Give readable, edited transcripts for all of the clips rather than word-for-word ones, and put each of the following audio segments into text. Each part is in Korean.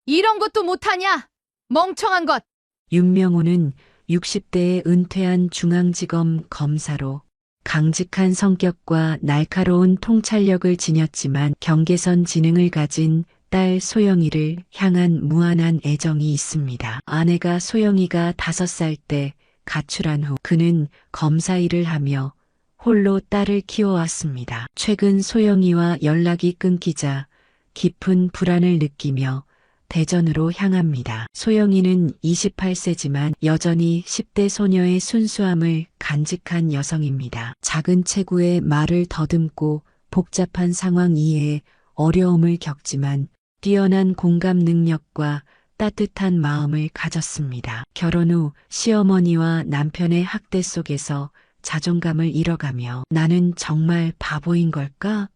이런 것도 못하냐? 멍청한 것! 윤명호는 60대에 은퇴한 중앙지검 검사로 강직한 성격과 날카로운 통찰력을 지녔지만 경계선 지능을 가진 딸 소영이를 향한 무한한 애정이 있습니다. 아내가 소영이가 5살 때 가출한 후 그는 검사 일을 하며 홀로 딸을 키워왔습니다. 최근 소영이와 연락이 끊기자 깊은 불안을 느끼며 대전으로 향합니다. 소영이는 28세지만 여전히 10대 소녀의 순수함을 간직한 여성입니다. 작은 체구에 말을 더듬고 복잡한 상황 이해에 어려움을 겪지만 뛰어난 공감 능력과 따뜻한 마음을 가졌습니다. 결혼 후 시어머니와 남편의 학대 속에서 자존감을 잃어가며 나는 정말 바보인 걸까?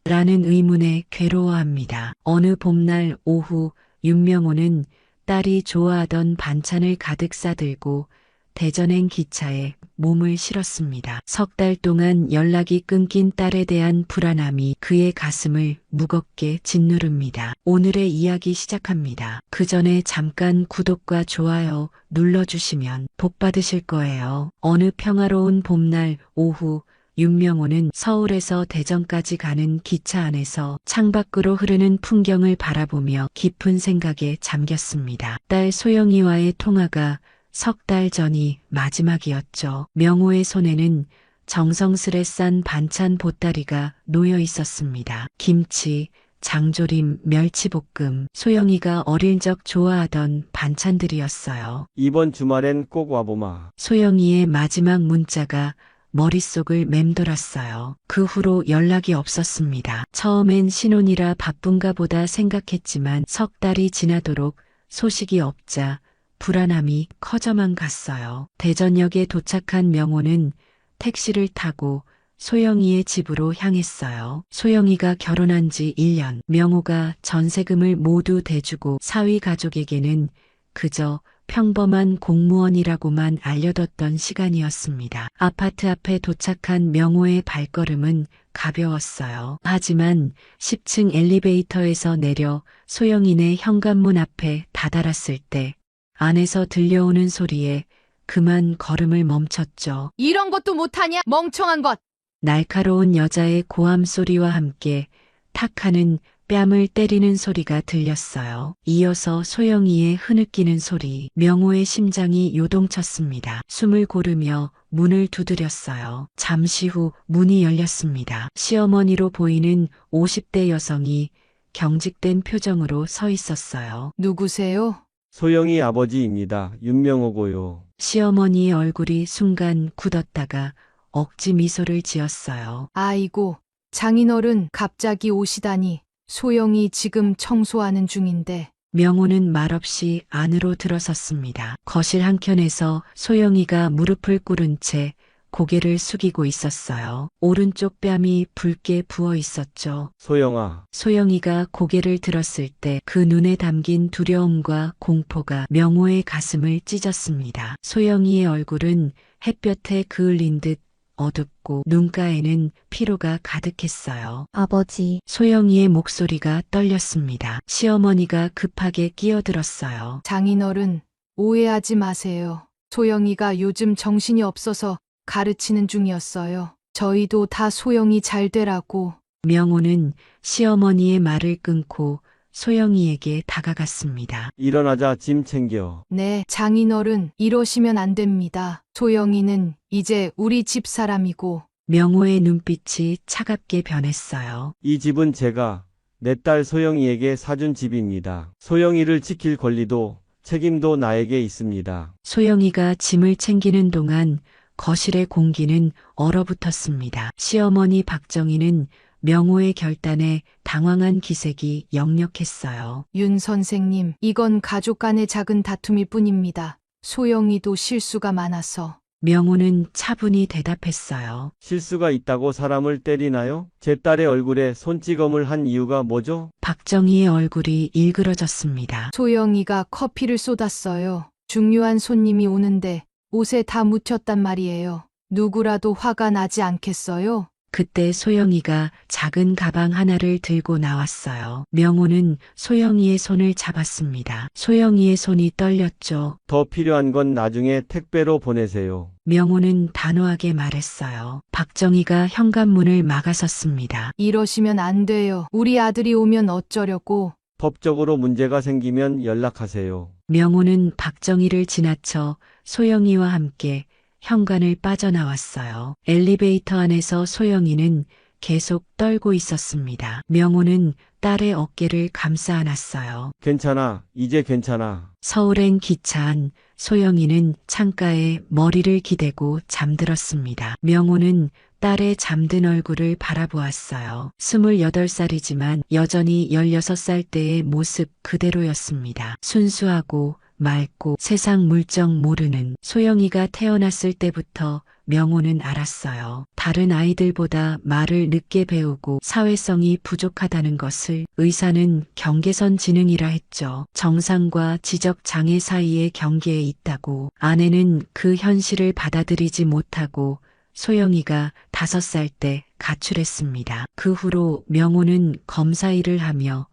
라는 의문에 괴로워합니다. 어느 봄날 오후 윤명호는 딸이 좋아하던 반찬을 가득 싸들고 대전행 기차에 몸을 실었습니다. 3달 동안 연락이 끊긴 딸에 대한 불안함이 그의 가슴을 무겁게 짓누릅니다. 오늘의 이야기 시작합니다. 그 전에 잠깐 구독과 좋아요 눌러주시면 복 받으실 거예요. 어느 평화로운 봄날 오후 윤명호는 서울에서 대전까지 가는 기차 안에서 창밖으로 흐르는 풍경을 바라보며 깊은 생각에 잠겼습니다. 딸 소영이와의 통화가 3달 전이 마지막이었죠. 명호의 손에는 정성스레 싼 반찬 보따리가 놓여 있었습니다. 김치, 장조림, 멸치볶음, 소영이가 어릴 적 좋아하던 반찬들이었어요. 이번 주말엔 꼭 와보마. 소영이의 마지막 문자가 머릿속을 맴돌았어요. 그 후로 연락이 없었습니다. 처음엔 신혼이라 바쁜가 보다 생각했지만 3달이 지나도록 소식이 없자 불안함이 커져만 갔어요. 대전역에 도착한 명호는 택시를 타고 소영이의 집으로 향했어요. 소영이가 결혼한 지 1년, 명호가 전세금을 모두 대주고 사위 가족에게는 그저 평범한 공무원이라고만 알려뒀던 시간이었습니다. 아파트 앞에 도착한 명호의 발걸음은 가벼웠어요. 하지만 10층 엘리베이터에서 내려 소영이네 현관문 앞에 다다랐을 때 안에서 들려오는 소리에 그만 걸음을 멈췄죠. 이런 것도 못하냐? 멍청한 것! 날카로운 여자의 고함 소리와 함께 탁 하는 뺨을 때리는 소리가 들렸어요. 이어서 소영이의 흐느끼는 소리, 명호의 심장이 요동쳤습니다. 숨을 고르며 문을 두드렸어요. 잠시 후 문이 열렸습니다. 시어머니로 보이는 50대 여성이 경직된 표정으로 서 있었어요. 누구세요? 소영이 아버지입니다. 윤명호고요. 시어머니의 얼굴이 순간 굳었다가 억지 미소를 지었어요. 아이고, 장인어른 갑자기 오시다니. 소영이 지금 청소하는 중인데. 명호는 말없이 안으로 들어섰습니다. 거실 한켠에서 소영이가 무릎을 꿇은 채 고개를 숙이고 있었어요. 오른쪽 뺨이 붉게 부어 있었죠. 소영아, 소영이가 고개를 들었을 때 그 눈에 담긴 두려움과 공포가 명호의 가슴을 찢었습니다. 소영이의 얼굴은 햇볕에 그을린 듯 어둡고 눈가에는 피로가 가득했어요. 아버지, 소영이의 목소리가 떨렸습니다. 시어머니가 급하게 끼어들었어요. 장인어른, 오해하지 마세요. 소영이가 요즘 정신이 없어서 가르치는 중이었어요. 저희도 다 소영이 잘 되라고. 명호는 시어머니의 말을 끊고 소영이에게 다가갔습니다. 일어나자 짐 챙겨. 네, 장인어른, 이러시면 안 됩니다. 소영이는 이제 우리 집 사람이고. 명호의 눈빛이 차갑게 변했어요. 이 집은 제가 내 딸 소영이에게 사준 집입니다. 소영이를 지킬 권리도 책임도 나에게 있습니다. 소영이가 짐을 챙기는 동안 거실의 공기는 얼어붙었습니다. 시어머니 박정희는 명호의 결단에 당황한 기색이 역력했어요. 윤 선생님, 이건 가족 간의 작은 다툼일 뿐입니다. 소영이도 실수가 많아서. 명호는 차분히 대답했어요. 실수가 있다고 사람을 때리나요? 제 딸의 얼굴에 손찌검을 한 이유가 뭐죠? 박정희의 얼굴이 일그러졌습니다. 소영이가 커피를 쏟았어요. 중요한 손님이 오는데 옷에 다 묻혔단 말이에요. 누구라도 화가 나지 않겠어요? 그때 소영이가 작은 가방 하나를 들고 나왔어요. 명호는 소영이의 손을 잡았습니다. 소영이의 손이 떨렸죠. 더 필요한 건 나중에 택배로 보내세요. 명호는 단호하게 말했어요. 박정희가 현관문을 막아섰습니다. 이러시면 안 돼요. 우리 아들이 오면 어쩌려고. 법적으로 문제가 생기면 연락하세요. 명호는 박정희를 지나쳐 소영이와 함께 현관을 빠져나왔어요. 엘리베이터 안에서 소영이는 계속 떨고 있었습니다. 명호는 딸의 어깨를 감싸 안았어요. 괜찮아. 이제 괜찮아. 서울행 기차 안 소영이는 창가에 머리를 기대고 잠들었습니다. 명호는 딸의 잠든 얼굴을 바라보았어요. 28살이지만 여전히 16살 때의 모습 그대로였습니다. 순수하고 맑고 세상 물정 모르는. 소영이가 태어났을 때부터 명호는 알았어요. 다른 아이들보다 말을 늦게 배우고 사회성이 부족하다는 것을. 의사는 경계선 지능이라 했죠. 정상과 지적 장애 사이의 경계에 있다고. 아내는 그 현실을 받아들이지 못하고 소영이가 5살 때 가출했습니다. 그 후로 명호는 검사 일을 하며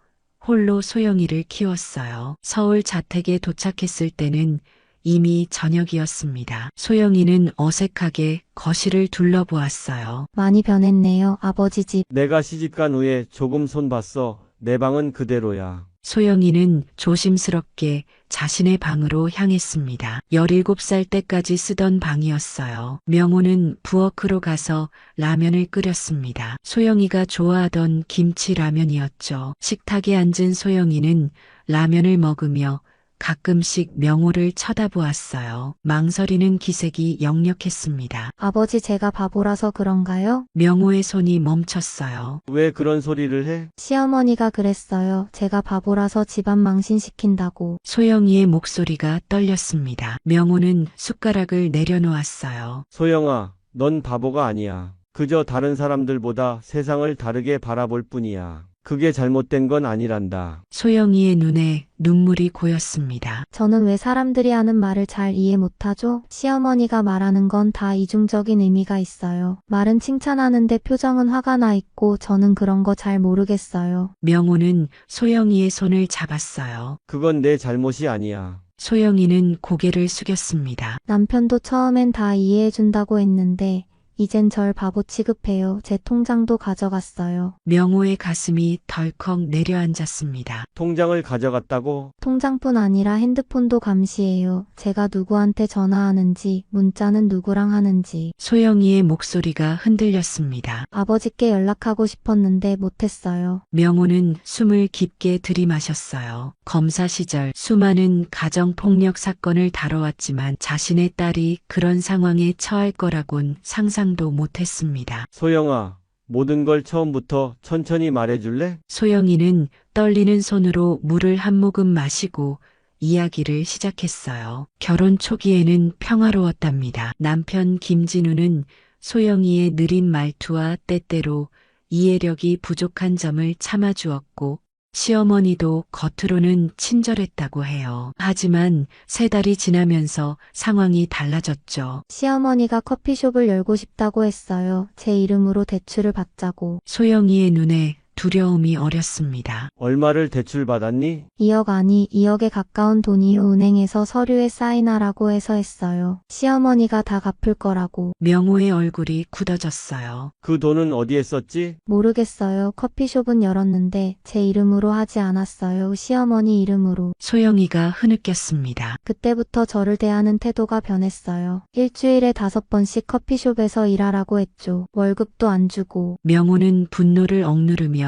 홀로 소영이를 키웠어요. 서울 자택에 도착했을 때는 이미 저녁이었습니다. 소영이는 어색하게 거실을 둘러보았어요. 많이 변했네요, 아버지 집. 내가 시집간 후에 조금 손 봤어. 내 방은 그대로야. 소영이는 조심스럽게 자신의 방으로 향했습니다. 17살 때까지 쓰던 방이었어요. 명호는 부엌으로 가서 라면을 끓였습니다. 소영이가 좋아하던 김치 라면이었죠. 식탁에 앉은 소영이는 라면을 먹으며 가끔씩 명호를 쳐다보았어요. 망설이는 기색이 역력했습니다. 아버지 제가 바보라서 그런가요? 명호의 손이 멈췄어요. 왜 그런 소리를 해? 시어머니가 그랬어요. 제가 바보라서 집안 망신시킨다고. 소영이의 목소리가 떨렸습니다. 명호는 숟가락을 내려놓았어요. 소영아, 넌 바보가 아니야. 그저 다른 사람들보다 세상을 다르게 바라볼 뿐이야. 그게 잘못된 건 아니란다. 소영이의 눈에 눈물이 고였습니다. 저는 왜 사람들이 하는 말을 잘 이해 못하죠? 시어머니가 말하는 건 다 이중적인 의미가 있어요. 말은 칭찬하는데 표정은 화가 나 있고 저는 그런 거 잘 모르겠어요. 명호는 소영이의 손을 잡았어요. 그건 내 잘못이 아니야. 소영이는 고개를 숙였습니다. 남편도 처음엔 다 이해해준다고 했는데 이젠 절 바보 취급해요. 제 통장도 가져갔어요. 명호의 가슴이 덜컥 내려앉았습니다. 통장을 가져갔다고? 통장뿐 아니라 핸드폰도 감시해요. 제가 누구한테 전화하는지, 문자는 누구랑 하는지. 소영이의 목소리가 흔들렸습니다. 아버지께 연락하고 싶었는데 못했어요. 명호는 숨을 깊게 들이마셨어요. 검사 시절 수많은 가정폭력 사건을 다뤄왔지만 자신의 딸이 그런 상황에 처할 거라곤 상상도 못했습니다. 소영아, 모든 걸 처음부터 천천히 말해줄래? 소영이는 떨리는 손으로 물을 한 모금 마시고 이야기를 시작했어요. 결혼 초기에는 평화로웠답니다. 남편 김진우는 소영이의 느린 말투와 때때로 이해력이 부족한 점을 참아주었고 시어머니도 겉으로는 친절했다고 해요. 하지만 3달이 지나면서 상황이 달라졌죠. 시어머니가 커피숍을 열고 싶다고 했어요. 제 이름으로 대출을 받자고. 소영이의 눈에 두려움이 어렸습니다. 얼마를 대출받았니? 2억 아니 2억에 가까운 돈이요. 은행에서 서류에 사인하라고 해서 했어요. 시어머니가 다 갚을 거라고. 명호의 얼굴이 굳어졌어요. 그 돈은 어디에 썼지? 모르겠어요. 커피숍은 열었는데 제 이름으로 하지 않았어요. 시어머니 이름으로. 소영이가 흐느꼈습니다. 그때부터 저를 대하는 태도가 변했어요. 일주일에 5번씩 커피숍에서 일하라고 했죠. 월급도 안 주고. 명호는 분노를 억누르며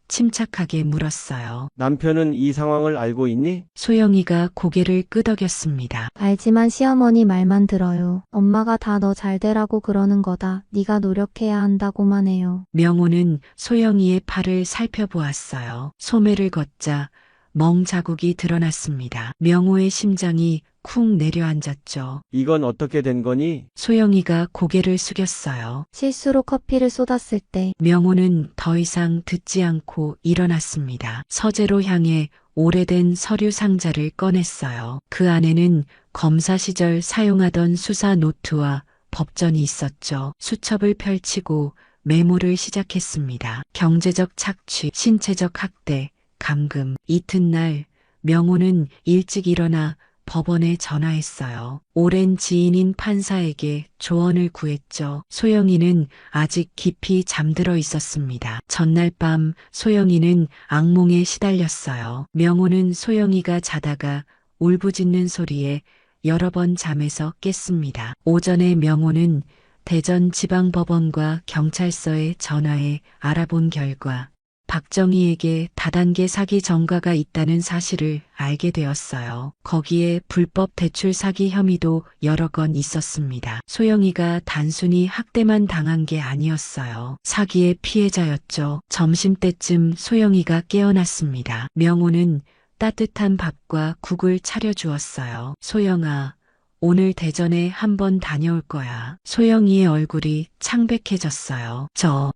침착하게 물었어요. 남편은 이 상황을 알고 있니? 소영이가 고개를 끄덕였습니다. 알지만 시어머니 말만 들어요. 엄마가 다 너 잘 되라고 그러는 거다. 네가 노력해야 한다고만 해요. 명호는 소영이의 팔을 살펴보았어요. 소매를 걷자 멍 자국이 드러났습니다. 명호의 심장이 쿵 내려앉았죠. 이건 어떻게 된 거니? 소영이가 고개를 숙였어요. 실수로 커피를 쏟았을 때 명호는 더 이상 듣지 않고 일어났습니다. 서재로 향해 오래된 서류 상자를 꺼냈어요. 그 안에는 검사 시절 사용하던 수사 노트와 법전이 있었죠. 수첩을 펼치고 메모를 시작했습니다. 경제적 착취, 신체적 학대, 감금. 이튿날 명호는 일찍 일어나 법원에 전화했어요. 오랜 지인인 판사에게 조언을 구했죠. 소영이는 아직 깊이 잠들어 있었습니다. 전날 밤 소영이는 악몽에 시달렸어요. 명호는 소영이가 자다가 울부짖는 소리에 여러 번 잠에서 깼습니다. 오전에 명호는 대전지방법원과 경찰서에 전화해 알아본 결과 박정희에게 다단계 사기 전과가 있다는 사실을 알게 되었어요. 거기에 불법 대출 사기 혐의도 여러 건 있었습니다. 소영이가 단순히 학대만 당한 게 아니었어요. 사기의 피해자였죠. 점심때쯤 소영이가 깨어났습니다. 명호는 따뜻한 밥과 국을 차려주었어요. 소영아, 오늘 대전에 한번 다녀올 거야. 소영이의 얼굴이 창백해졌어요.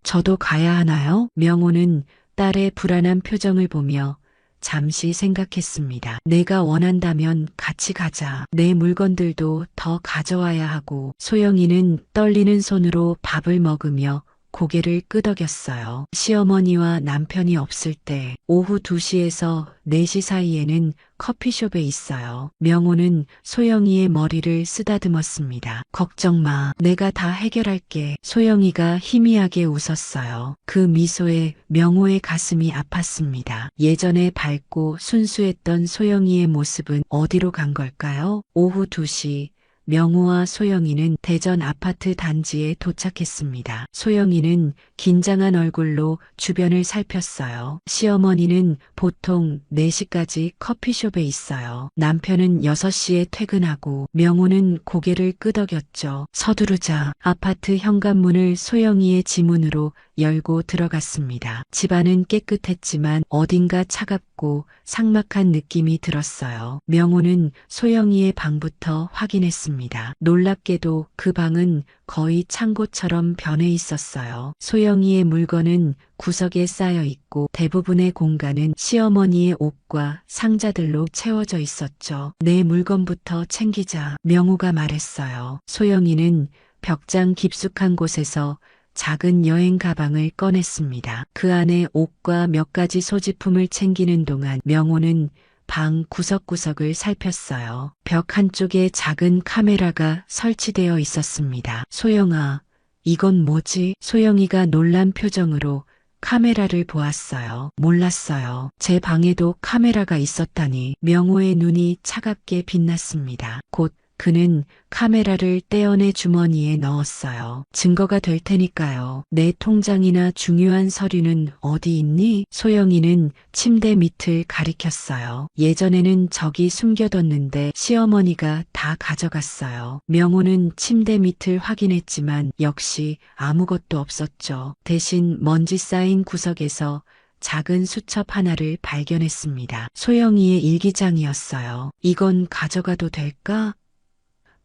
저도 가야 하나요? 명호는 딸의 불안한 표정을 보며 잠시 생각했습니다. 내가 원한다면 같이 가자. 내 물건들도 더 가져와야 하고. 소영이는 떨리는 손으로 밥을 먹으며 고개를 끄덕였어요. 시어머니와 남편이 없을 때 오후 2시에서 4시 사이에는 커피숍에 있어요. 명호는 소영이의 머리를 쓰다듬었습니다. 걱정 마. 내가 다 해결할게. 소영이가 희미하게 웃었어요. 그 미소에 명호의 가슴이 아팠습니다. 예전에 밝고 순수했던 소영이의 모습은 어디로 간 걸까요? 오후 2시. 명호와 소영이는 대전 아파트 단지에 도착했습니다. 소영이는 긴장한 얼굴로 주변을 살폈어요. 시어머니는 보통 4시까지 커피숍에 있어요. 남편은 6시에 퇴근하고. 명호는 고개를 끄덕였죠. 서두르자. 아파트 현관문을 소영이의 지문으로 열고 들어갔습니다. 집안은 깨끗했지만 어딘가 차갑고 삭막한 느낌이 들었어요. 명호는 소영이의 방부터 확인했습니다. 놀랍게도 그 방은 거의 창고처럼 변해 있었어요. 소영이의 물건은 구석에 쌓여 있고 대부분의 공간은 시어머니의 옷과 상자들로 채워져 있었죠. 내 물건부터 챙기자. 명호가 말했어요. 소영이는 벽장 깊숙한 곳에서 작은 여행 가방을 꺼냈습니다. 그 안에 옷과 몇 가지 소지품을 챙기는 동안 명호는 방 구석구석을 살폈어요. 벽 한쪽에 작은 카메라가 설치되어 있었습니다. 소영아, 이건 뭐지? 소영이가 놀란 표정으로 카메라를 보았어요. 몰랐어요. 제 방에도 카메라가 있었다니. 명호의 눈이 차갑게 빛났습니다. 곧 그는 카메라를 떼어내 주머니에 넣었어요. 증거가 될 테니까요. 내 통장이나 중요한 서류는 어디 있니? 소영이는 침대 밑을 가리켰어요. 예전에는 저기 숨겨뒀는데 시어머니가 다 가져갔어요. 명호는 침대 밑을 확인했지만 역시 아무것도 없었죠. 대신 먼지 쌓인 구석에서 작은 수첩 하나를 발견했습니다. 소영이의 일기장이었어요. 이건 가져가도 될까?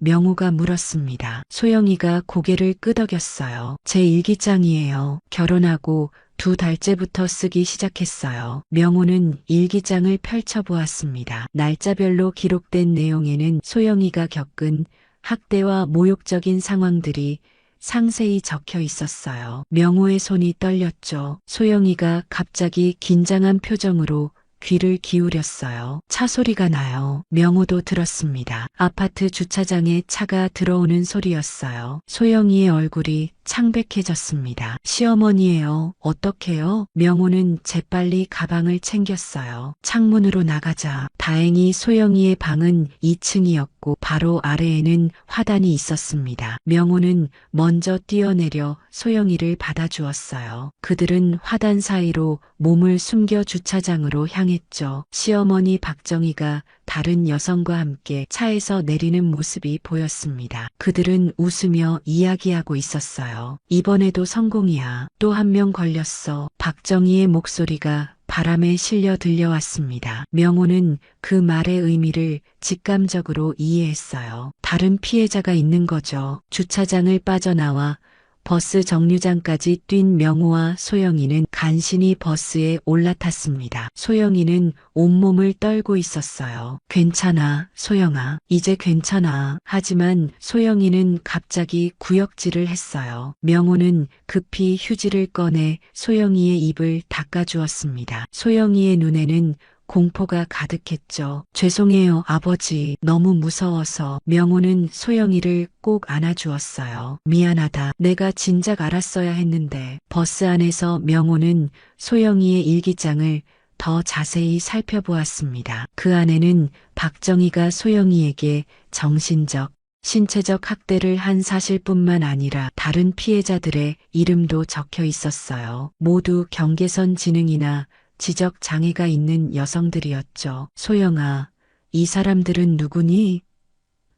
명호가 물었습니다. 소영이가 고개를 끄덕였어요. 제 일기장이에요. 결혼하고 2달째부터 쓰기 시작했어요. 명호는 일기장을 펼쳐보았습니다. 날짜별로 기록된 내용에는 소영이가 겪은 학대와 모욕적인 상황들이 상세히 적혀 있었어요. 명호의 손이 떨렸죠. 소영이가 갑자기 긴장한 표정으로 귀를 기울였어요. 차 소리가 나요. 명호도 들었습니다. 아파트 주차장에 차가 들어오는 소리였어요. 소영이의 얼굴이 창백해졌습니다. 시어머니예요. 어떡해요? 명호는 재빨리 가방을 챙겼어요. 창문으로 나가자. 다행히 소영이의 방은 2층이었고 바로 아래에는 화단이 있었습니다. 명호는 먼저 뛰어내려 소영이를 받아주었어요. 그들은 화단 사이로 몸을 숨겨 주차장으로 향했죠. 시어머니 박정희가 다른 여성과 함께 차에서 내리는 모습이 보였습니다. 그들은 웃으며 이야기하고 있었어요. 이번에도 성공이야. 또 한 명 걸렸어. 박정희의 목소리가 바람에 실려 들려왔습니다. 명호는 그 말의 의미를 직감적으로 이해했어요. 다른 피해자가 있는 거죠. 주차장을 빠져나와 버스 정류장까지 뛴 명호와 소영이는 간신히 버스에 올라탔습니다. 소영이는 온몸을 떨고 있었어요. 괜찮아, 소영아. 이제 괜찮아. 하지만 소영이는 갑자기 구역질을 했어요. 명호는 급히 휴지를 꺼내 소영이의 입을 닦아주었습니다. 소영이의 눈에는 공포가 가득했죠. 죄송해요, 아버지. 너무 무서워서. 명호는 소영이를 꼭 안아주었어요. 미안하다. 내가 진작 알았어야 했는데. 버스 안에서 명호는 소영이의 일기장을 더 자세히 살펴보았습니다. 그 안에는 박정희가 소영이에게 정신적, 신체적 학대를 한 사실뿐만 아니라 다른 피해자들의 이름도 적혀 있었어요. 모두 경계선 지능이나 지적 장애가 있는 여성들이었죠. 소영아, 이 사람들은 누구니?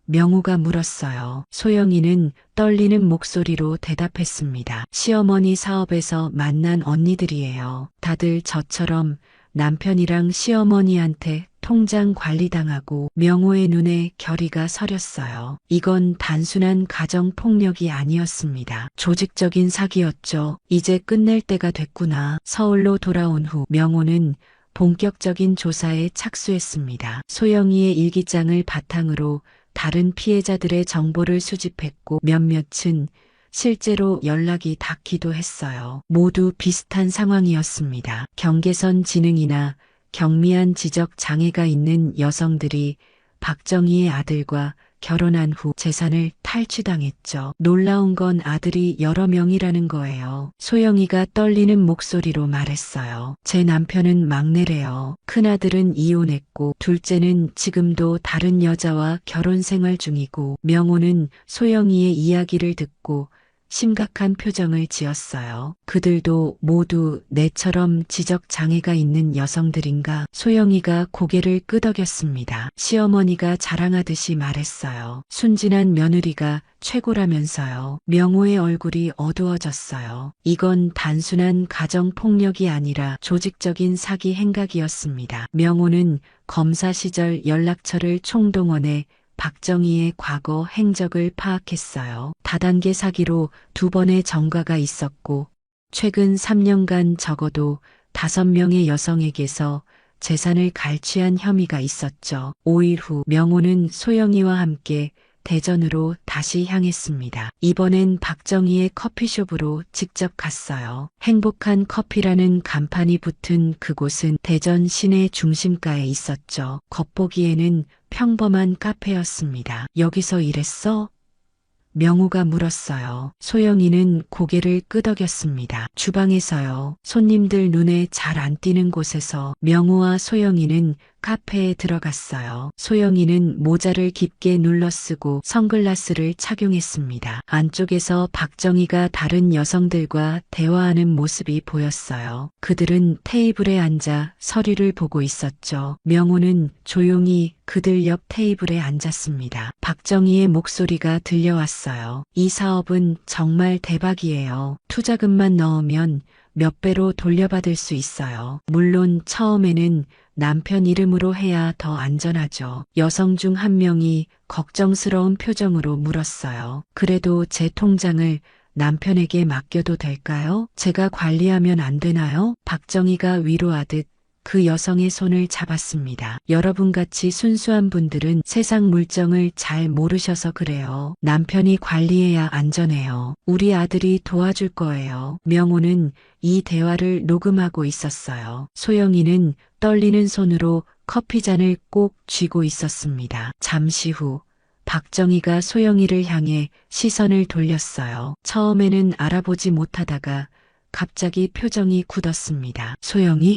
명호가 물었어요. 소영이는 떨리는 목소리로 대답했습니다. 시어머니 사업에서 만난 언니들이에요. 다들 저처럼 남편이랑 시어머니한테 통장 관리당하고. 명호의 눈에 결의가 서렸어요. 이건 단순한 가정폭력이 아니었습니다. 조직적인 사기였죠. 이제 끝낼 때가 됐구나. 서울로 돌아온 후 명호는 본격적인 조사에 착수했습니다. 소영이의 일기장을 바탕으로 다른 피해자들의 정보를 수집했고 몇몇은 실제로 연락이 닿기도 했어요. 모두 비슷한 상황이었습니다. 경계선 지능이나 경미한 지적 장애가 있는 여성들이 박정희의 아들과 결혼한 후 재산을 탈취당했죠. 놀라운 건 아들이 여러 명이라는 거예요. 소영이가 떨리는 목소리로 말했어요. 제 남편은 막내래요. 큰아들은 이혼했고 둘째는 지금도 다른 여자와 결혼 생활 중이고. 명호는 소영이의 이야기를 듣고 심각한 표정을 지었어요. 그들도 모두 내처럼 지적 장애가 있는 여성들인가? 소영이가 고개를 끄덕였습니다. 시어머니가 자랑하듯이 말했어요. 순진한 며느리가 최고라면서요. 명호의 얼굴이 어두워졌어요. 이건 단순한 가정폭력이 아니라 조직적인 사기 행각이었습니다. 명호는 검사 시절 연락처를 총동원해 박정희의 과거 행적을 파악했어요. 다단계 사기로 2번의 전과가 있었고 최근 3년간 적어도 5명의 여성에게서 재산을 갈취한 혐의가 있었죠. 5일 후 명호는 소영이와 함께 대전으로 다시 향했습니다. 이번엔 박정희의 커피숍으로 직접 갔어요. 행복한 커피라는 간판이 붙은 그곳은 대전 시내 중심가에 있었죠. 겉보기에는 평범한 카페였습니다. 여기서 일했어? 명호가 물었어요. 소영이는 고개를 끄덕였습니다. 주방에서요. 손님들 눈에 잘 안 띄는 곳에서. 명호와 소영이는 카페에 들어갔어요. 소영이는 모자를 깊게 눌러쓰고 선글라스를 착용했습니다. 안쪽에서 박정희가 다른 여성들과 대화하는 모습이 보였어요. 그들은 테이블에 앉아 서류를 보고 있었죠. 명호는 조용히 그들 옆 테이블에 앉았습니다. 박정희의 목소리가 들려왔어요. 이 사업은 정말 대박이에요. 투자금만 넣으면 몇 배로 돌려받을 수 있어요. 물론 처음에는 남편 이름으로 해야 더 안전하죠. 여성 중 한 명이 걱정스러운 표정으로 물었어요. 그래도 제 통장을 남편에게 맡겨도 될까요? 제가 관리하면 안 되나요? 박정희가 위로하듯 그 여성의 손을 잡았습니다. 여러분같이 순수한 분들은 세상 물정을 잘 모르셔서 그래요. 남편이 관리해야 안전해요. 우리 아들이 도와줄 거예요. 명호는 이 대화를 녹음하고 있었어요. 소영이는 떨리는 손으로 커피잔을 꼭 쥐고 있었습니다. 잠시 후 박정희가 소영이를 향해 시선을 돌렸어요. 처음에는 알아보지 못하다가 갑자기 표정이 굳었습니다.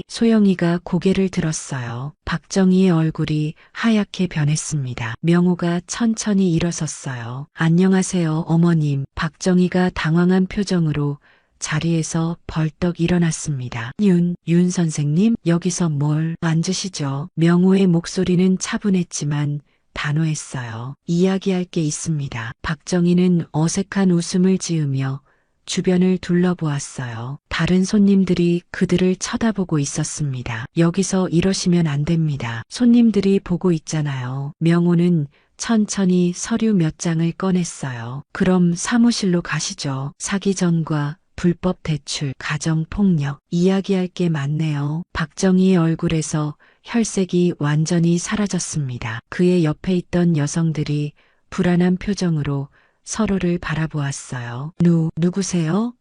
소영이가 고개를 들었어요. 박정희의 얼굴이 하얗게 변했습니다. 명호가 천천히 일어섰어요. 안녕하세요, 어머님. 박정희가 당황한 표정으로 자리에서 벌떡 일어났습니다. 윤 선생님, 여기서 뭘? 앉으시죠. 명호의 목소리는 차분했지만 단호했어요. 이야기할 게 있습니다. 박정희는 어색한 웃음을 지으며 주변을 둘러보았어요. 다른 손님들이 그들을 쳐다보고 있었습니다. 여기서 이러시면 안 됩니다. 손님들이 보고 있잖아요. 명호는 천천히 서류 몇 장을 꺼냈어요. 그럼 사무실로 가시죠. 사기 전과 불법 대출, 가정폭력, 이야기할 게 많네요. 박정희의 얼굴에서 혈색이 완전히 사라졌습니다. 그의 옆에 있던 여성들이 불안한 표정으로 서로를 바라보았어요. 누구세요?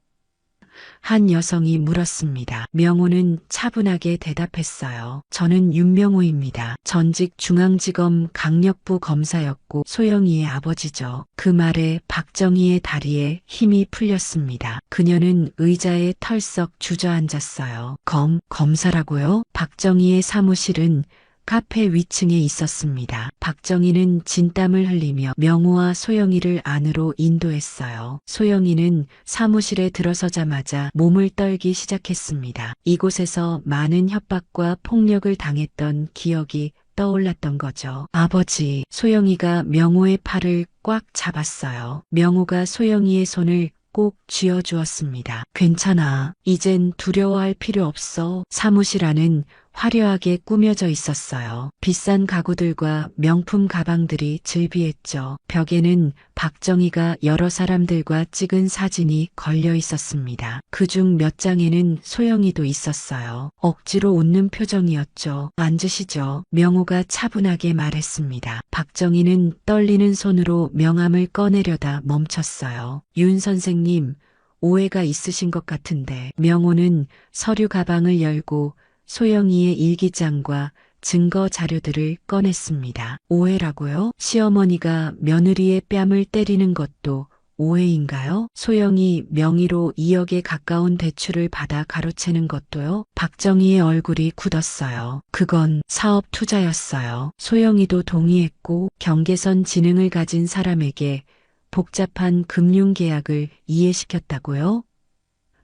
한 여성이 물었습니다. 명호는 차분하게 대답했어요. 저는 윤명호입니다. 전직 중앙지검 강력부 검사였고 소영이의 아버지죠. 그 말에 박정희의 다리에 힘이 풀렸습니다. 그녀는 의자에 털썩 주저앉았어요. 검사라고요? 박정희의 사무실은 카페 위층에 있었습니다. 박정희는 진땀을 흘리며 명호와 소영이를 안으로 인도했어요. 소영이는 사무실에 들어서자마자 몸을 떨기 시작했습니다. 이곳에서 많은 협박과 폭력을 당했던 기억이 떠올랐던 거죠. 아버지, 소영이가 명호의 팔을 꽉 잡았어요. 명호가 소영이의 손을 꼭 쥐어주었습니다. 괜찮아. 이젠 두려워할 필요 없어. 사무실 안은 화려하게 꾸며져 있었어요. 비싼 가구들과 명품 가방들이 즐비했죠. 벽에는 박정희가 여러 사람들과 찍은 사진이 걸려 있었습니다. 그중 몇 장에는 소영이도 있었어요. 억지로 웃는 표정이었죠. 앉으시죠. 명호가 차분하게 말했습니다. 박정희는 떨리는 손으로 명함을 꺼내려다 멈췄어요. 윤 선생님, 오해가 있으신 것 같은데. 명호는 서류 가방을 열고 소영이의 일기장과 증거 자료들을 꺼냈습니다. 오해라고요? 시어머니가 며느리의 뺨을 때리는 것도 오해인가요? 소영이 명의로 2억에 가까운 대출을 받아 가로채는 것도요? 박정희의 얼굴이 굳었어요. 그건 사업 투자였어요. 소영이도 동의했고 경계선 지능을 가진 사람에게 복잡한 금융계약을 이해시켰다고요?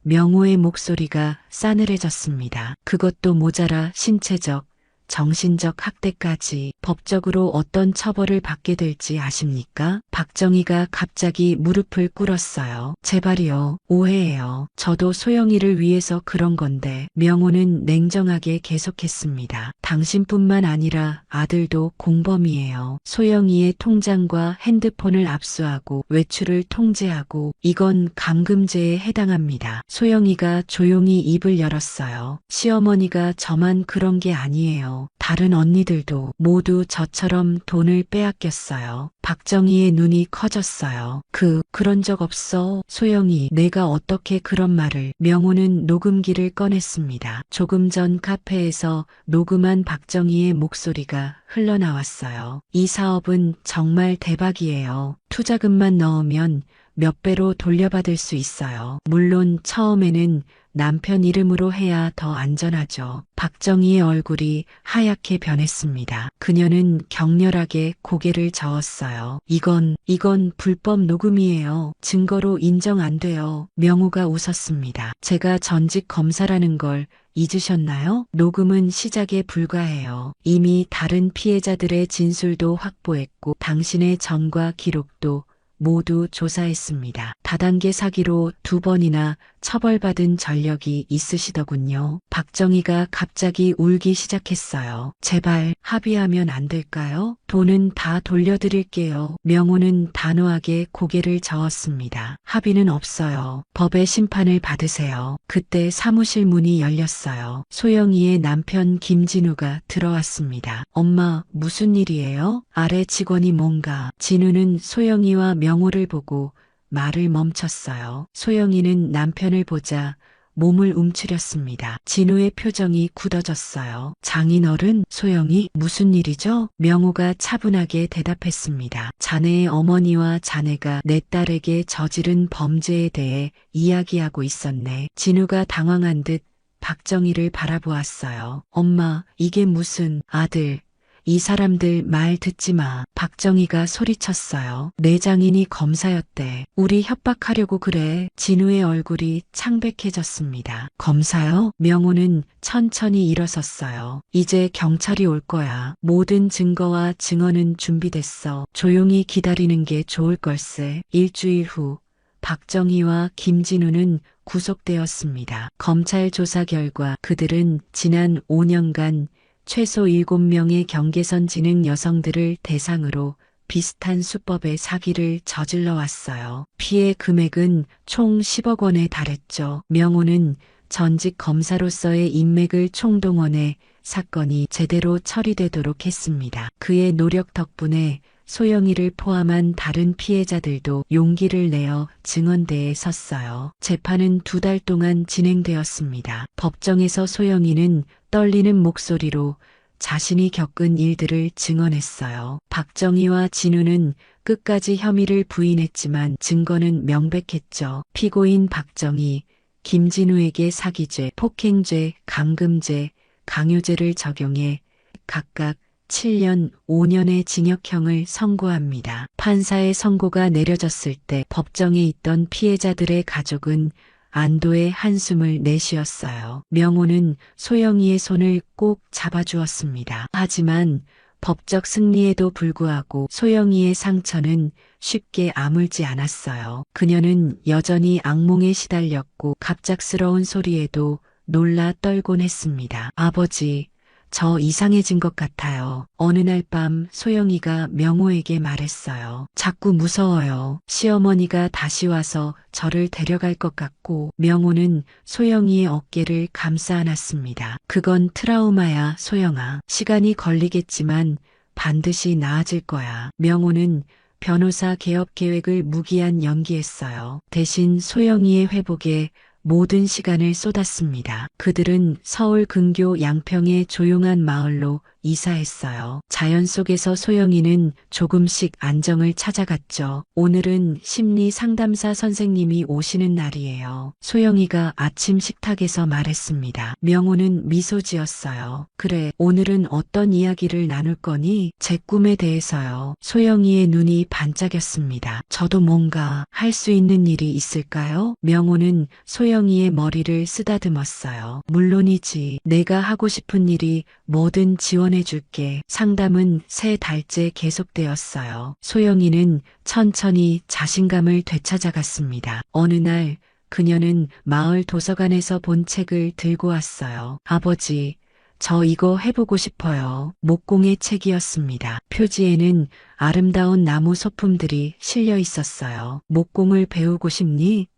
명호의 목소리가 싸늘해졌습니다. 그것도 모자라 신체적, 정신적 학대까지 법적으로 어떤 처벌을 받게 될지 아십니까? 박정희가 갑자기 무릎을 꿇었어요. 제발이요. 오해예요. 저도 소영이를 위해서 그런 건데. 명호는 냉정하게 계속했습니다. 당신뿐만 아니라 아들도 공범이에요. 소영이의 통장과 핸드폰을 압수하고 외출을 통제하고 이건 감금죄에 해당합니다. 소영이가 조용히 입을 열었어요. 시어머니가 저만 그런 게 아니에요. 다른 언니들도 모두 저처럼 돈을 빼앗겼어요. 박정희의 눈이 커졌어요. 그런 적 없어. 소영이, 내가 어떻게 그런 말을. 명호는 녹음기를 꺼냈습니다. 조금 전 카페에서 녹음한 박정희의 목소리가 흘러나왔어요. 이 사업은 정말 대박이에요. 투자금만 넣으면 몇 배로 돌려받을 수 있어요. 물론 처음에는 남편 이름으로 해야 더 안전하죠. 박정희의 얼굴이 하얗게 변했습니다. 그녀는 격렬하게 고개를 저었어요. 이건 불법 녹음이에요. 증거로 인정 안 돼요. 명호가 웃었습니다. 제가 전직 검사라는 걸 잊으셨나요? 녹음은 시작에 불과해요. 이미 다른 피해자들의 진술도 확보했고 당신의 전과 기록도 모두 조사했습니다. 다단계 사기로 2번이나 처벌받은 전력이 있으시더군요. 박정희가 갑자기 울기 시작했어요. 제발 합의하면 안 될까요? 돈은 다 돌려드릴게요. 명호는 단호하게 고개를 저었습니다. 합의는 없어요. 법의 심판을 받으세요. 그때 사무실 문이 열렸어요. 소영이의 남편 김진우가 들어왔습니다. 엄마, 무슨 일이에요? 아래 직원이 뭔가. 진우는 소영이와 명호를 보고 말을 멈췄어요. 소영이는 남편을 보자 몸을 움츠렸습니다. 진우의 표정이 굳어졌어요. 장인어른, 소영이, 무슨 일이죠? 명호가 차분하게 대답했습니다. 자네의 어머니와 자네가 내 딸에게 저지른 범죄에 대해 이야기하고 있었네. 진우가 당황한 듯 박정희를 바라보았어요. 엄마, 이게 무슨. 아들, 이 사람들 말 듣지 마. 박정희가 소리쳤어요. 내 장인이 검사였대. 우리 협박하려고 그래. 진우의 얼굴이 창백해졌습니다. 검사요? 명호는 천천히 일어섰어요. 이제 경찰이 올 거야. 모든 증거와 증언은 준비됐어. 조용히 기다리는 게 좋을 걸세. 일주일 후 박정희와 김진우는 구속되었습니다. 검찰 조사 결과 그들은 지난 5년간 최소 7명의 경계선 지능 여성들을 대상으로 비슷한 수법의 사기를 저질러 왔어요. 피해 금액은 총 10억 원에 달했죠. 명호는 전직 검사로서의 인맥을 총동원해 사건이 제대로 처리되도록 했습니다. 그의 노력 덕분에 소영이를 포함한 다른 피해자들도 용기를 내어 증언대에 섰어요. 재판은 2달 동안 진행되었습니다. 법정에서 소영이는 떨리는 목소리로 자신이 겪은 일들을 증언했어요. 박정희와 진우는 끝까지 혐의를 부인했지만 증거는 명백했죠. 피고인 박정희, 김진우에게 사기죄, 폭행죄, 감금죄, 강요죄를 적용해 각각 7년, 5년의 징역형을 선고합니다. 판사의 선고가 내려졌을 때 법정에 있던 피해자들의 가족은 안도의 한숨을 내쉬었어요. 명호는 소영이의 손을 꼭 잡아주었습니다. 하지만 법적 승리에도 불구하고 소영이의 상처는 쉽게 아물지 않았어요. 그녀는 여전히 악몽에 시달렸고 갑작스러운 소리에도 놀라 떨곤 했습니다. 아버지, 저 이상해진 것 같아요. 어느 날 밤 소영이가 명호에게 말했어요. 자꾸 무서워요. 시어머니가 다시 와서 저를 데려갈 것 같고. 명호는 소영이의 어깨를 감싸 안았습니다. 그건 트라우마야, 소영아. 시간이 걸리겠지만 반드시 나아질 거야. 명호는 변호사 개업 계획을 무기한 연기했어요. 대신 소영이의 회복에 모든 시간을 쏟았습니다. 그들은 서울 근교 양평의 조용한 마을로 이사했어요. 자연 속에서 소영이는 조금씩 안정을 찾아갔죠. 오늘은 심리 상담사 선생님이 오시는 날이에요. 소영이가 아침 식탁에서 말했습니다. 명호는 미소 지었어요. 그래, 오늘은 어떤 이야기를 나눌 거니? 제 꿈에 대해서요. 소영이의 눈이 반짝였습니다. 저도 뭔가 할 수 있는 일이 있을까요? 명호는 소영이의 머리를 쓰다듬었어요. 물론이지. 내가 하고 싶은 일이 뭐든 지원해줄게. 상담은 3달째 계속되었어요. 소영이는 천천히 자신감을 되찾아갔습니다. 어느 날 그녀는 마을 도서관에서 본 책을 들고 왔어요. 아버지, 저 이거 해보고 싶어요. 목공의 책이었습니다. 표지에는 아름다운 나무 소품들이 실려 있었어요. 목공을 배우고 싶니?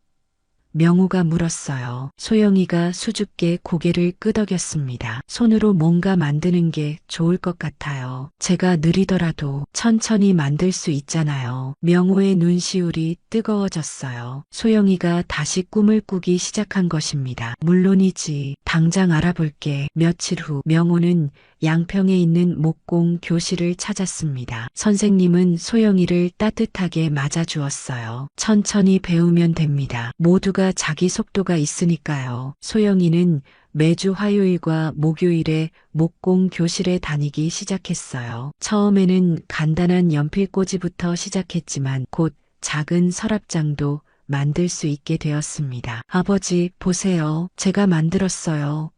명호가 물었어요. 소영이가 수줍게 고개를 끄덕였습니다. 손으로 뭔가 만드는 게 좋을 것 같아요. 제가 느리더라도 천천히 만들 수 있잖아요. 명호의 눈시울이 뜨거워졌어요. 소영이가 다시 꿈을 꾸기 시작한 것입니다. 물론이지. 당장 알아볼게. 며칠 후 명호는 양평에 있는 목공 교실을 찾았습니다. 선생님은 소영이를 따뜻하게 맞아주었어요. 천천히 배우면 됩니다. 모두가 자기 속도가 있으니까요. 소영이는 매주 화요일과 목요일에 목공 교실에 다니기 시작했어요. 처음에는 간단한 연필꽂이부터 시작했지만 곧 작은 서랍장도 만들 수 있게 되었습니다. 아버지, 보세요. 제가 만들었어요.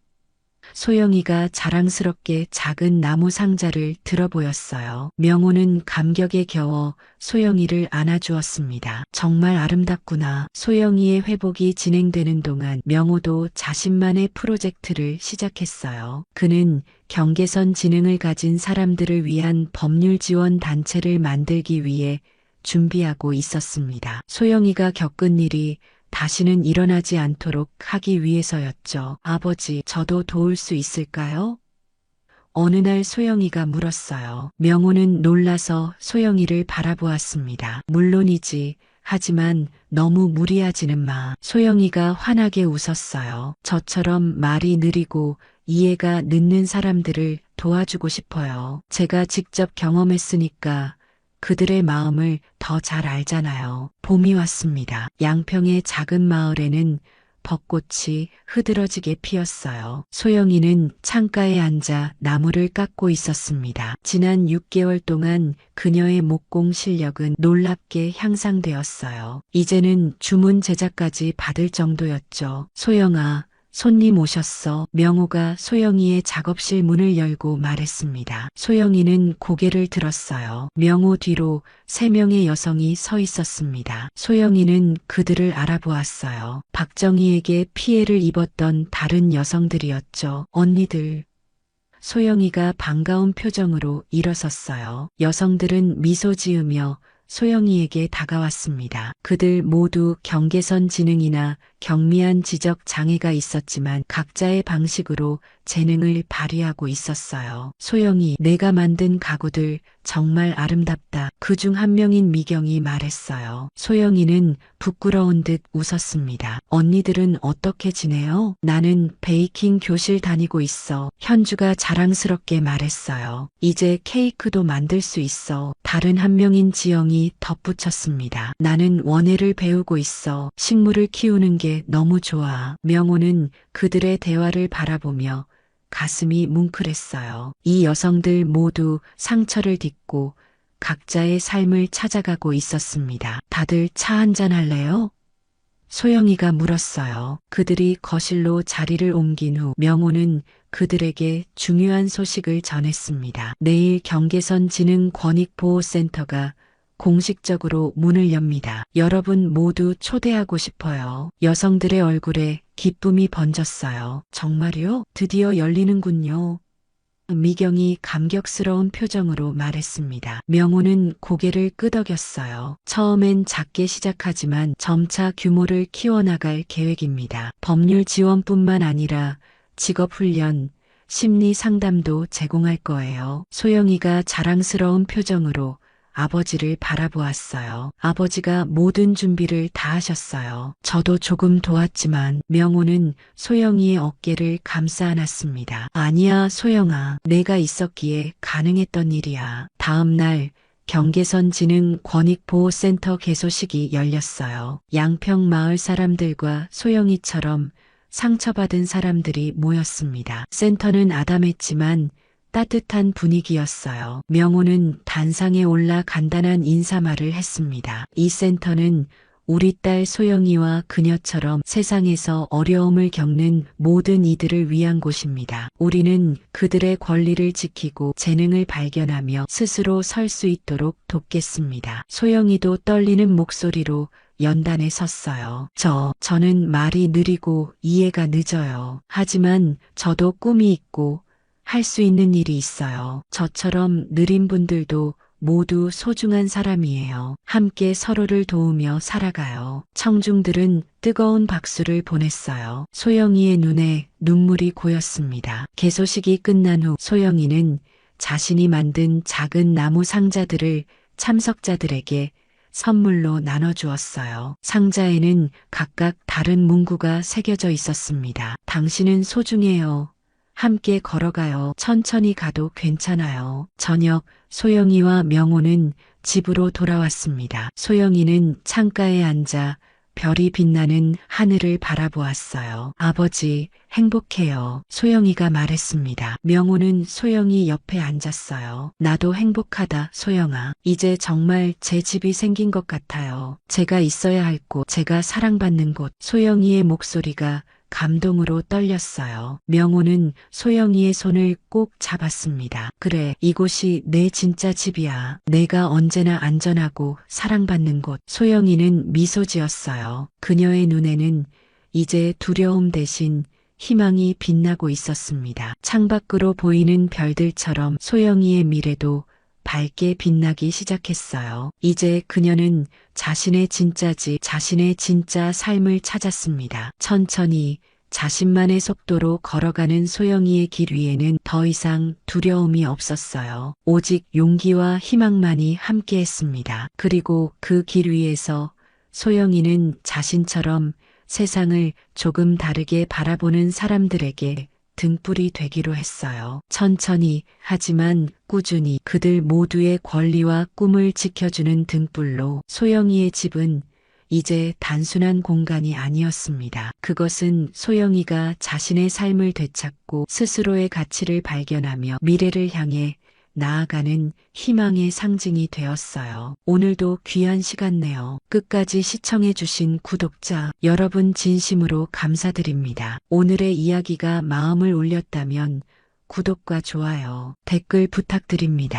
소영이가 자랑스럽게 작은 나무 상자를 들어 보였어요. 명호는 감격에 겨워 소영이를 안아주었습니다. 정말 아름답구나. 소영이의 회복이 진행되는 동안 명호도 자신만의 프로젝트를 시작했어요. 그는 경계선 지능을 가진 사람들을 위한 법률 지원 단체를 만들기 위해 준비하고 있었습니다. 소영이가 겪은 일이 다시는 일어나지 않도록 하기 위해서였죠. 아버지, 저도 도울 수 있을까요? 어느 날 소영이가 물었어요. 명호는 놀라서 소영이를 바라보았습니다. 물론이지. 하지만 너무 무리하지는 마. 소영이가 환하게 웃었어요. 저처럼 말이 느리고 이해가 늦는 사람들을 도와주고 싶어요. 제가 직접 경험했으니까 그들의 마음을 더 잘 알잖아요. 봄이 왔습니다. 양평의 작은 마을에는 벚꽃이 흐드러지게 피었어요. 소영이는 창가에 앉아 나무를 깎고 있었습니다. 지난 6개월 동안 그녀의 목공 실력은 놀랍게 향상되었어요. 이제는 주문 제작까지 받을 정도였죠. 소영아, 손님 오셨어. 명호가 소영이의 작업실 문을 열고 말했습니다. 소영이는 고개를 들었어요. 명호 뒤로 3명의 여성이 서 있었습니다. 소영이는 그들을 알아보았어요. 박정희에게 피해를 입었던 다른 여성들이었죠. 언니들. 소영이가 반가운 표정으로 일어섰어요. 여성들은 미소 지으며 소영이에게 다가왔습니다. 그들 모두 경계선 지능이나 경미한 지적 장애가 있었지만 각자의 방식으로 재능을 발휘하고 있었어요. 소영이, 내가 만든 가구들 정말 아름답다. 그중 한 명인 미경이 말했어요. 소영이는 부끄러운 듯 웃었습니다. 언니들은 어떻게 지내요? 나는 베이킹 교실 다니고 있어. 현주가 자랑스럽게 말했어요. 이제 케이크도 만들 수 있어. 다른 한 명인 지영이 덧붙였습니다. 나는 원예를 배우고 있어. 식물을 키우는 게 너무 좋아. 명호는 그들의 대화를 바라보며 가슴이 뭉클했어요. 이 여성들 모두 상처를 딛고 각자의 삶을 찾아가고 있었습니다. 다들 차 한잔 할래요? 소영이가 물었어요. 그들이 거실로 자리를 옮긴 후 명호는 그들에게 중요한 소식을 전했습니다. 내일 경계선 지능 권익보호센터가 공식적으로 문을 엽니다. 여러분 모두 초대하고 싶어요. 여성들의 얼굴에 기쁨이 번졌어요. 정말요? 드디어 열리는군요. 미경이 감격스러운 표정으로 말했습니다. 명호는 고개를 끄덕였어요. 처음엔 작게 시작하지만 점차 규모를 키워나갈 계획입니다. 법률 지원뿐만 아니라 직업훈련, 심리 상담도 제공할 거예요. 소영이가 자랑스러운 표정으로 아버지를 바라보았어요. 아버지가 모든 준비를 다 하셨어요. 저도 조금 도왔지만 명호는 소영이의 어깨를 감싸 안았습니다. 아니야, 소영아. 내가 있었기에 가능했던 일이야. 다음 날 경계선 지능 권익보호센터 개소식이 열렸어요. 양평 마을 사람들과 소영이처럼 상처받은 사람들이 모였습니다. 센터는 아담했지만 따뜻한 분위기였어요. 명호는 단상에 올라 간단한 인사말을 했습니다. 이 센터는 우리 딸 소영이와 그녀처럼 세상에서 어려움을 겪는 모든 이들을 위한 곳입니다. 우리는 그들의 권리를 지키고 재능을 발견하며 스스로 설 수 있도록 돕겠습니다. 소영이도 떨리는 목소리로 연단에 섰어요. 저는 말이 느리고 이해가 늦어요. 하지만 저도 꿈이 있고 할 수 있는 일이 있어요. 저처럼 느린 분들도 모두 소중한 사람이에요. 함께 서로를 도우며 살아가요. 청중들은 뜨거운 박수를 보냈어요. 소영이의 눈에 눈물이 고였습니다. 개소식이 끝난 후 소영이는 자신이 만든 작은 나무 상자들을 참석자들에게 선물로 나눠주었어요. 상자에는 각각 다른 문구가 새겨져 있었습니다. 당신은 소중해요. 함께 걸어가요. 천천히 가도 괜찮아요. 저녁, 소영이와 명호는 집으로 돌아왔습니다. 소영이는 창가에 앉아 별이 빛나는 하늘을 바라보았어요. 아버지, 행복해요. 소영이가 말했습니다. 명호는 소영이 옆에 앉았어요. 나도 행복하다, 소영아. 이제 정말 제 집이 생긴 것 같아요. 제가 있어야 할 곳, 제가 사랑받는 곳. 소영이의 목소리가 감동으로 떨렸어요. 명호는 소영이의 손을 꼭 잡았습니다. 그래, 이곳이 내 진짜 집이야. 내가 언제나 안전하고 사랑받는 곳. 소영이는 미소 지었어요. 그녀의 눈에는 이제 두려움 대신 희망이 빛나고 있었습니다. 창밖으로 보이는 별들처럼 소영이의 미래도 밝게 빛나기 시작했어요. 이제 그녀는 자신의 진짜 집, 자신의 진짜 삶을 찾았습니다. 천천히 자신만의 속도로 걸어가는 소영이의 길 위에는 더 이상 두려움이 없었어요. 오직 용기와 희망만이 함께했습니다. 그리고 그 길 위에서 소영이는 자신처럼 세상을 조금 다르게 바라보는 사람들에게 등불이 되기로 했어요. 천천히 하지만 꾸준히 그들 모두의 권리와 꿈을 지켜주는 등불로 소영이의 집은 이제 단순한 공간이 아니었습니다. 그것은 소영이가 자신의 삶을 되찾고 스스로의 가치를 발견하며 미래를 향해 나아가는 희망의 상징이 되었어요. 오늘도 귀한 시간 내어 끝까지 시청해주신 구독자 여러분 진심으로 감사드립니다. 오늘의 이야기가 마음을 울렸다면 구독과 좋아요, 댓글 부탁드립니다.